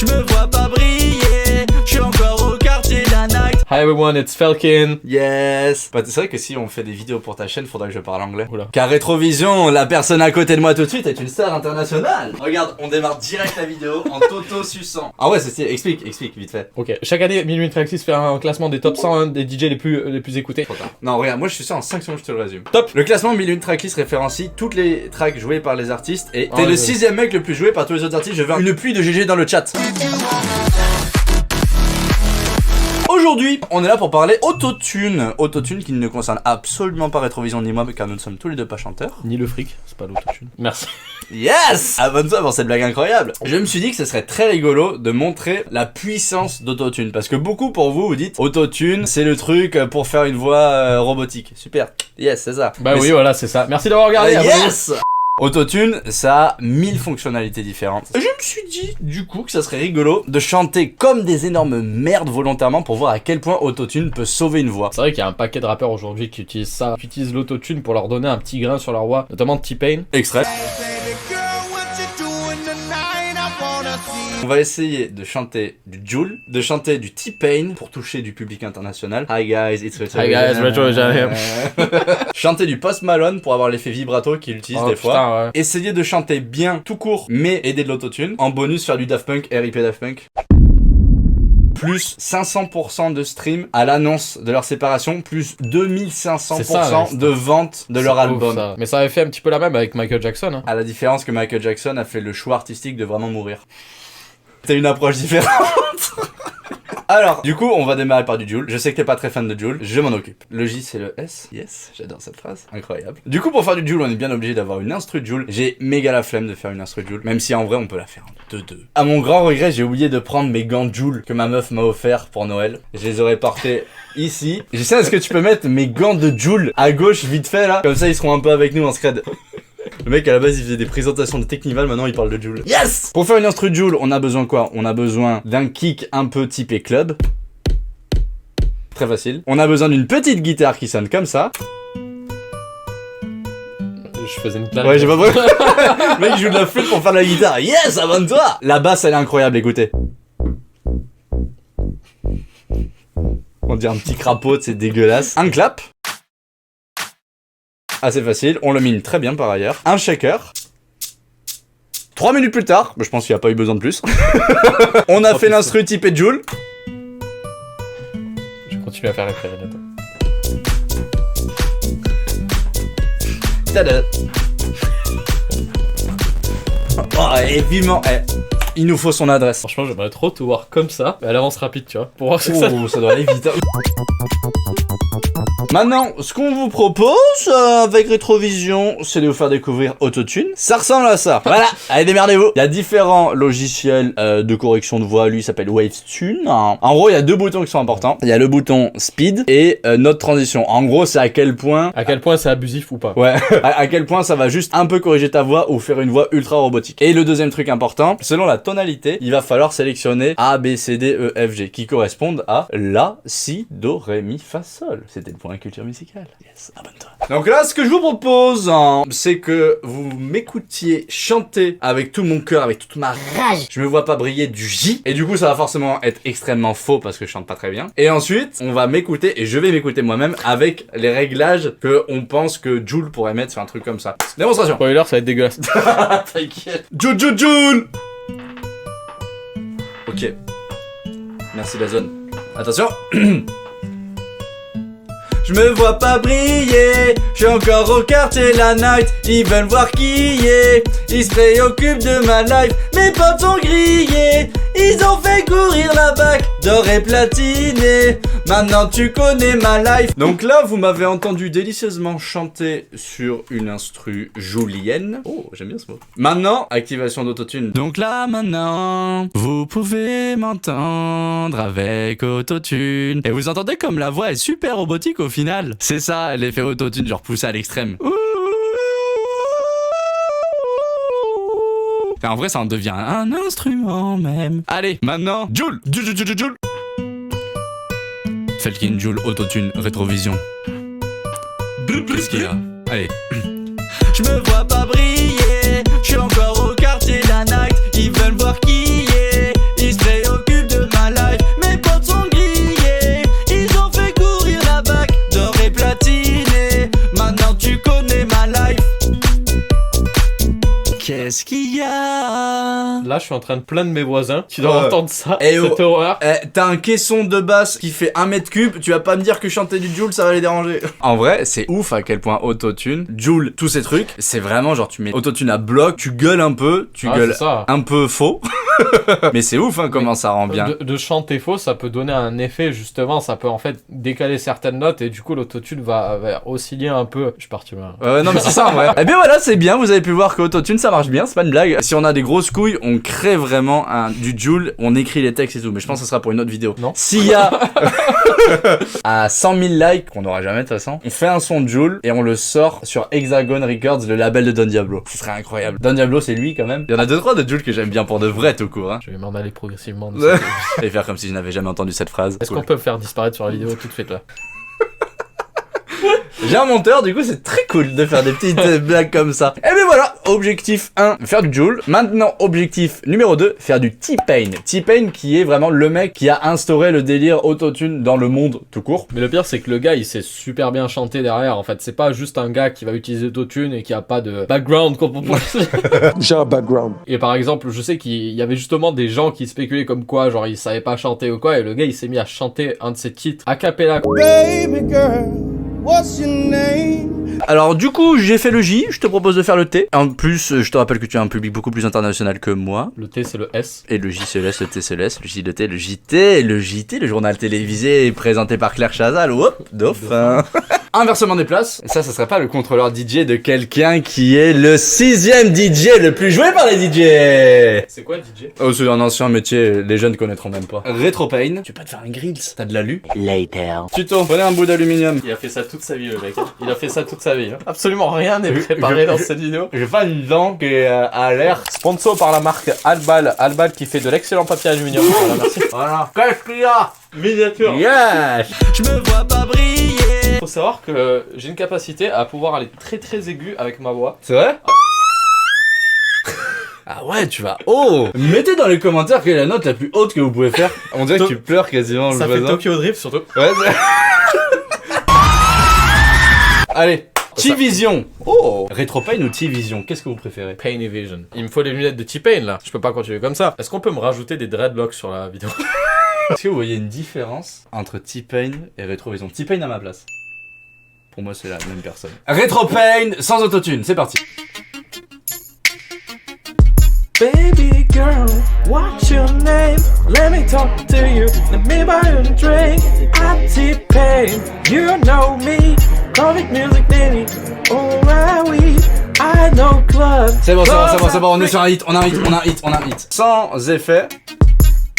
Je me vois pas briller, je suis encore au quartier la night. Hi everyone, it's Falcon. Yes. Bah c'est vrai que si on fait des vidéos pour ta chaîne, faudra que je parle anglais. Oula. Car Rétrovision, la personne à côté de moi tout de suite, est une star internationale. Regarde, on démarre direct la vidéo en toto-suçant. Ah ouais, c'est stylé. Explique vite fait. Ok, chaque année, Million Traxxas fait un classement des top 100 des DJ les plus écoutés. Trop tard. Non, regarde, moi je suis sûr en 5 secondes, je te le résume. Top. Le classement Million Traxxas référencie toutes les tracks jouées par les artistes et t'es Ouais, le 6ème mec le plus joué par tous les autres artistes. Je veux une pluie de GG dans le chat. Aujourd'hui, on est là pour parler autotune. Autotune qui ne concerne absolument pas Rétrovision ni moi, car nous ne sommes tous les deux pas chanteurs. Ni le fric, c'est pas l'autotune. Merci. Yes! Abonne-toi pour cette blague incroyable. Je me suis dit que ce serait très rigolo de montrer la puissance d'autotune. Parce que beaucoup pour vous, vous dites autotune, c'est le truc pour faire une voix robotique. Super. Yes, c'est ça. Bah oui, voilà, c'est ça. Merci d'avoir regardé. Yes! Autotune, ça a 1000 fonctionnalités différentes. Je me suis dit, du coup, que ça serait rigolo de chanter comme des énormes merdes volontairement pour voir à quel point autotune peut sauver une voix. C'est vrai qu'il y a un paquet de rappeurs aujourd'hui qui utilisent ça, qui utilisent l'autotune pour leur donner un petit grain sur leur voix, notamment T-Pain. Extrait. On va essayer de chanter du Jul, de chanter du T-Pain pour toucher du public international. Hi guys, it's Retro. Hi guys, Retro. Chanter du Post Malone pour avoir l'effet vibrato qu'il utilise des fois. Putain, ouais. Essayer de chanter bien, tout court, mais aider de l'autotune. En bonus, faire du Daft Punk, RIP Daft Punk. Plus 500% de stream à l'annonce de leur séparation, plus 2500% ça, de vente de leur album. Ça. Mais ça avait fait un petit peu la même avec Michael Jackson. Hein. À la différence que Michael Jackson a fait le choix artistique de vraiment mourir. C'est une approche différente. Alors, du coup, on va démarrer par du Jul. Je sais que t'es pas très fan de Jul, je m'en occupe. Le J, c'est le S. Yes, j'adore cette phrase. Incroyable. Du coup, pour faire du Jul, on est bien obligé d'avoir une instru Jul. J'ai méga la flemme de faire une instru Jul, même si en vrai, on peut la faire en 2-2. À mon grand regret, j'ai oublié de prendre mes gants Jul que ma meuf m'a offert pour Noël. Je les aurais portés ici. Je sais, est-ce que tu peux mettre mes gants de Jul à gauche, vite fait, là? Comme ça, ils seront un peu avec nous en scred. Le mec à la base il faisait des présentations de Technival, maintenant il parle de Jul. Yes! Pour faire une instru Jul, on a besoin quoi? On a besoin d'un kick un peu typé club. Très facile. On a besoin d'une petite guitare qui sonne comme ça. Je faisais une blague. Ouais, j'ai pas vu. Le mec il joue de la flûte pour faire de la guitare. Yes, abonne-toi! La basse elle est incroyable, écoutez. On dirait un petit crapaud, c'est dégueulasse. Un clap. Assez facile, on le mine très bien par ailleurs. Un shaker. 3 minutes plus tard, je pense qu'il n'y a pas eu besoin de plus. On a fait l'instru typé Jul. Je continue à faire les clarinettes. Tada. Oh, et vivement, il nous faut son adresse. Franchement, j'aimerais trop te voir comme ça, mais à l'avance rapide, tu vois. Pour voir ce que ça. Oh, ça doit aller vite. Maintenant, ce qu'on vous propose avec Rétrovision, c'est de vous faire découvrir Autotune. Ça ressemble à ça. Voilà, allez démerdez-vous. Il y a différents logiciels de correction de voix. Lui, il s'appelle Wavetune. En gros, il y a 2 boutons qui sont importants. Il y a le bouton Speed et Note Transition. En gros, c'est à quel point... À quel point c'est abusif ou pas. Ouais, à quel point ça va juste un peu corriger ta voix ou faire une voix ultra robotique. Et le deuxième truc important, selon la tonalité, il va falloir sélectionner A, B, C, D, E, F, G, qui correspondent à La, Si, Do, Ré, Mi, Fa, Sol. C'était le point culture musicale. Yes, abonne-toi. Donc là, ce que je vous propose, c'est que vous m'écoutiez chanter avec tout mon cœur, avec toute ma rage. Je me vois pas briller du J. Et du coup, ça va forcément être extrêmement faux parce que je chante pas très bien. Et ensuite, on va m'écouter et je vais m'écouter moi-même avec les réglages que on pense que Jul pourrait mettre sur un truc comme ça. Démonstration. Spoiler, ça va être dégueulasse. T'inquiète. Jul. Ok. Merci la zone. Attention. Je me vois pas briller, je suis encore au quartier la night. Ils veulent voir qui y est, ils se préoccupent de ma life. Mes potes sont grillés, ils ont fait courir la bac d'or et platiné. Maintenant tu connais ma life. Donc là vous m'avez entendu délicieusement chanter sur une instru julienne. Oh j'aime bien ce mot. Maintenant activation d'autotune. Donc là maintenant vous pouvez m'entendre avec autotune. Et vous entendez comme la voix est super robotique au final. C'est ça l'effet autotune, genre poussé à l'extrême. Et en vrai ça en devient un instrument même. Allez maintenant Jul. Felkin, Jul, autotune, rétrovision. Qu'est-ce qu'il y a? Allez. Je me vois pas briller, je suis encore au quartier la night. Ils veulent voir qui y est, ils se là, je suis en train de plaindre mes voisins qui doivent entendre ça. Et cette horreur. T'as un caisson de basse qui fait 1 mètre cube, tu vas pas me dire que chanter du Jul ça va les déranger. En vrai, c'est ouf à quel point autotune, Jul, tous ces trucs, c'est vraiment genre tu mets autotune à bloc, tu gueules un peu, tu gueules un peu faux. Mais c'est ouf hein, comment ça rend bien. De chanter faux, ça peut donner un effet justement, ça peut en fait décaler certaines notes et du coup l'autotune va osciller un peu. Je suis parti là. Non mais c'est ça en vrai. Et bien voilà, c'est bien, vous avez pu voir que autotune ça marche bien, c'est pas une blague. Si on a des grosses couilles, on crée vraiment du Jul, on écrit les textes et tout, mais je pense que ce sera pour une autre vidéo. Non. S'il y a à 100 000 likes, qu'on n'aura jamais de toute façon, on fait un son de Jul et on le sort sur Hexagon Records, le label de Don Diablo. Ce serait incroyable. Don Diablo c'est lui quand même. Il y en a 2-3 de Jul que j'aime bien pour de vrai tout court. Hein. Je vais m'en aller progressivement. Et faire comme si je n'avais jamais entendu cette phrase. Est-ce qu'on peut me faire disparaître sur la vidéo tout de suite là? J'ai un monteur, du coup c'est très cool de faire des petites blagues comme ça. Et bien voilà, objectif 1, faire du Jul. Maintenant, objectif numéro 2, faire du T-Pain. T-Pain qui est vraiment le mec qui a instauré le délire autotune dans le monde tout court. Mais le pire c'est que le gars il sait super bien chanter derrière. En fait, c'est pas juste un gars qui va utiliser l'autotune et qui a pas de background. J'ai un background. Et par exemple, je sais qu'il y avait justement des gens qui spéculaient comme quoi, genre il savait pas chanter ou quoi, et le gars il s'est mis à chanter un de ses titres a cappella. Baby girl, what's your name? Alors du coup j'ai fait le J, je te propose de faire le T. En plus je te rappelle que tu as un public beaucoup plus international que moi. Le T c'est le S. Et le J c'est le S, le T c'est le S, le J le T, le JT, le JT, le journal télévisé présenté par Claire Chazal. Hop, dauphin. Inversement des places. Ça serait pas le contrôleur DJ de quelqu'un qui est le 6ème DJ le plus joué par les DJ. C'est quoi le DJ? Oh c'est un ancien métier, les jeunes connaîtront même pas. Retropain. Tu peux pas te faire un grills, t'as de l'alu. Later. Tuto, prenez un bout d'aluminium. Il a fait ça toute sa vie le mec. Il a fait ça toute sa vie. Absolument rien n'est préparé dans cette vidéo. J'ai pas une dent qui est à l'air. Sponsor par la marque Albal. Albal qui fait de l'excellent papier aluminium. Voilà, merci. Voilà. Qu'est-ce qu'il y a? Miniature. Yes. Je me vois pas briller. Faut savoir que j'ai une capacité à pouvoir aller très très aigu avec ma voix. C'est vrai? Ah ouais, tu vas haut. Mettez dans les commentaires quelle est la note la plus haute que vous pouvez faire. On dirait que tu pleures quasiment. Ça fait Tokyo Drift surtout. Ouais. Allez, T-Vision. Oh. Retropain ou T-Vision, qu'est-ce que vous préférez? Pain et Vision. Il me faut les lunettes de T-Pain là. Je peux pas continuer comme ça. Est-ce qu'on peut me rajouter des dreadlocks sur la vidéo? Est-ce que vous voyez une différence entre T-Pain et Retrovision? T-Pain à ma place. Pour moi, c'est la même personne. Retropain sans autotune, c'est parti. Baby girl, what's your name? Let me talk to you. Let me buy you a drink. I'm T-Pain, you know me. Comic music baby, oh oui, I know club. C'est bon, on est sur un hit, on a un hit. Sans effet.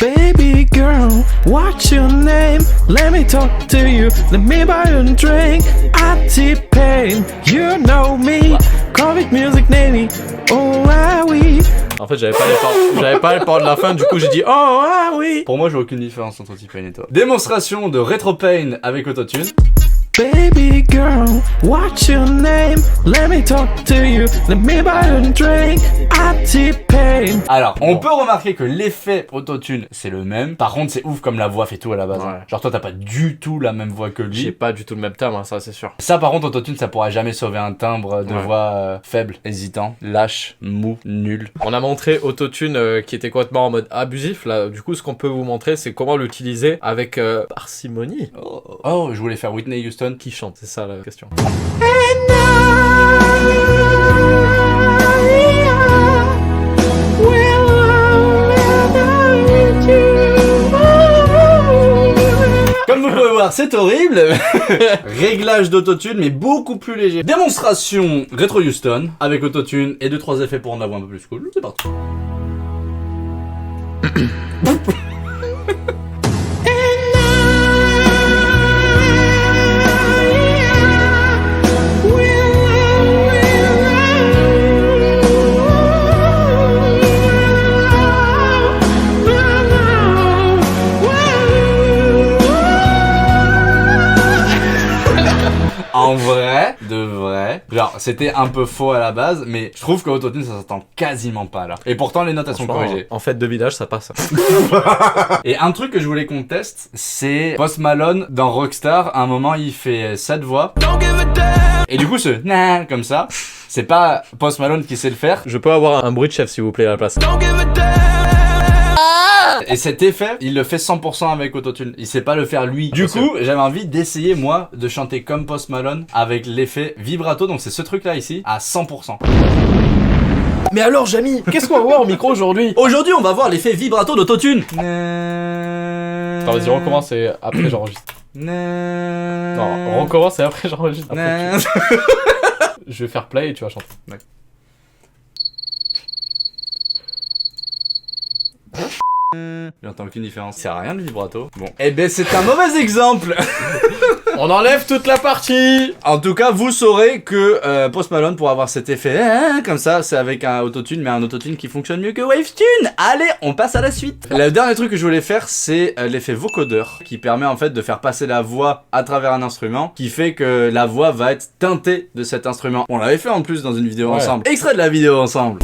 Baby girl, what's your name? Let me talk to you. Let me buy you a drink. I'm T-Pain, you know me. Comic music baby, oh oui. En fait, j'avais pas les paroles de la fin, du coup j'ai dit oh ah oui. Pour moi, je vois aucune différence entre T-Pain et toi. Démonstration de Retropain avec autotune. Baby girl, what's your name? Let me talk to you. Let me buy you a drink. I'm T-Pain. Alors, on peut remarquer que l'effet autotune, c'est le même. Par contre, c'est ouf comme la voix fait tout à la base. Ouais. Hein. Genre, toi, t'as pas du tout la même voix que J'ai lui. pas du tout le même timbre, hein, ça c'est sûr. Ça, par contre, autotune, ça pourra jamais sauver un timbre de Ouais. voix faible, hésitant, lâche, mou, nul. On a montré autotune qui était complètement en mode abusif. Là, du coup, ce qu'on peut vous montrer, c'est comment l'utiliser avec parcimonie. Oh, je voulais faire Whitney Houston. Qui chante, c'est ça la question. Comme vous pouvez voir, c'est horrible. Réglage d'autotune, mais beaucoup plus léger. Démonstration Retro Houston avec autotune et 2-3 effets pour en avoir un peu plus cool. C'est parti. En vrai, de vrai, genre c'était un peu faux à la base, mais je trouve que autotune ça s'entend quasiment pas là. Et pourtant les notes elles sont corrigées. En fait de village, ça passe. Et un truc que je voulais qu'on teste, c'est Post Malone dans Rockstar. À un moment il fait cette voix. Et du coup ce na comme ça C'est pas Post Malone qui sait le faire. Je peux avoir un bruit de chef s'il vous plaît à la place. Don't give a damn. Et cet effet, il le fait 100% avec autotune. Il sait pas le faire lui. Du coup, j'avais envie d'essayer moi de chanter comme Post Malone avec l'effet vibrato. Donc c'est ce truc là ici à 100%. Mais alors Jamy, qu'est-ce qu'on va voir au micro aujourd'hui? Aujourd'hui, on va voir l'effet vibrato d'autotune. Attends, vas-y, recommence et après j'enregistre. Non, Non, recommence et après j'enregistre. Après, je vais faire play et tu vas chanter. J'entends aucune différence. C'est rien le vibrato. Bon. Eh ben c'est un mauvais exemple. On enlève toute la partie. En tout cas, vous saurez que Post Malone, pour avoir cet effet comme ça, c'est avec un autotune, mais un autotune qui fonctionne mieux que Wavetune. Allez, on passe à la suite. Le dernier truc que je voulais faire, c'est l'effet vocodeur, qui permet en fait de faire passer la voix à travers un instrument, qui fait que la voix va être teintée de cet instrument. On l'avait fait en plus dans une vidéo ensemble. Extrait de la vidéo ensemble.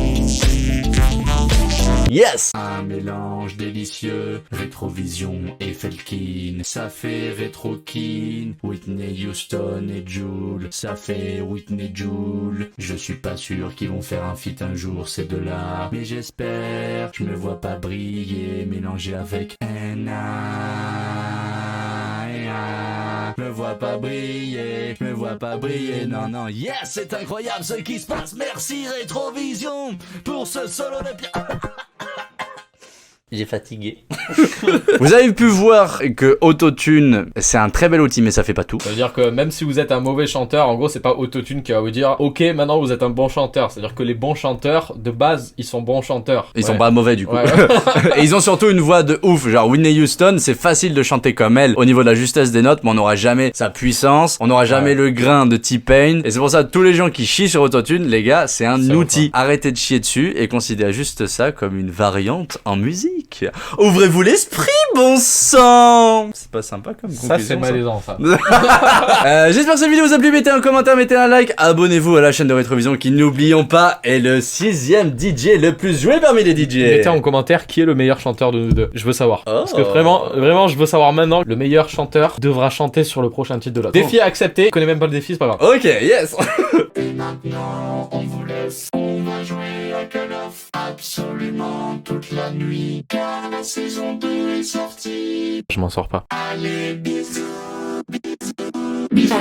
Yes! Un mélange délicieux, Rétrovision et Felkin, ça fait Rétrokin, Whitney Houston et Jul, ça fait Whitney Jul. Je suis pas sûr qu'ils vont faire un feat un jour ces deux-là, mais j'espère. Je me vois pas briller, mélangé avec Je me vois pas briller, je me vois pas briller, non, non, yes, c'est incroyable ce qui se passe, merci Rétrovision pour ce solo de piano. J'ai fatigué. Vous avez pu voir que Autotune, c'est un très bel outil, mais ça fait pas tout. Ça veut dire que même si vous êtes un mauvais chanteur, en gros, c'est pas Autotune qui va vous dire ok, maintenant vous êtes un bon chanteur. C'est-à-dire que les bons chanteurs, de base, ils sont bons chanteurs. Ils sont pas mauvais du coup. Ouais. Et ils ont surtout une voix de ouf. Genre Whitney Houston, c'est facile de chanter comme elle au niveau de la justesse des notes, mais on n'aura jamais sa puissance, on n'aura jamais le grain de T-Pain. Et c'est pour ça que tous les gens qui chient sur Autotune, les gars, c'est un outil. Arrêtez de chier dessus et considérez juste ça comme une variante en musique. Ouvrez-vous l'esprit, bon sang. C'est pas sympa comme conclusion. Ça, c'est malaisant, ça. J'espère que cette vidéo vous a plu. Mettez un commentaire, mettez un like. Abonnez-vous à la chaîne de Rétrovision qui, n'oublions pas, est le 6ème DJ le plus joué parmi les DJ. Mettez en commentaire qui est le meilleur chanteur de nous deux. Je veux savoir. Parce que vraiment, je veux savoir maintenant. Le meilleur chanteur devra chanter sur le prochain titre de l'autre. Défi accepté. Je connais même pas le défi, c'est pas grave. Ok, yes. Et maintenant, on vous laisse. On va jouer à Call of absolument toute la nuit. Car la saison 2 est sortie. Je m'en sors pas. Allez, bisous, bisous, bisous.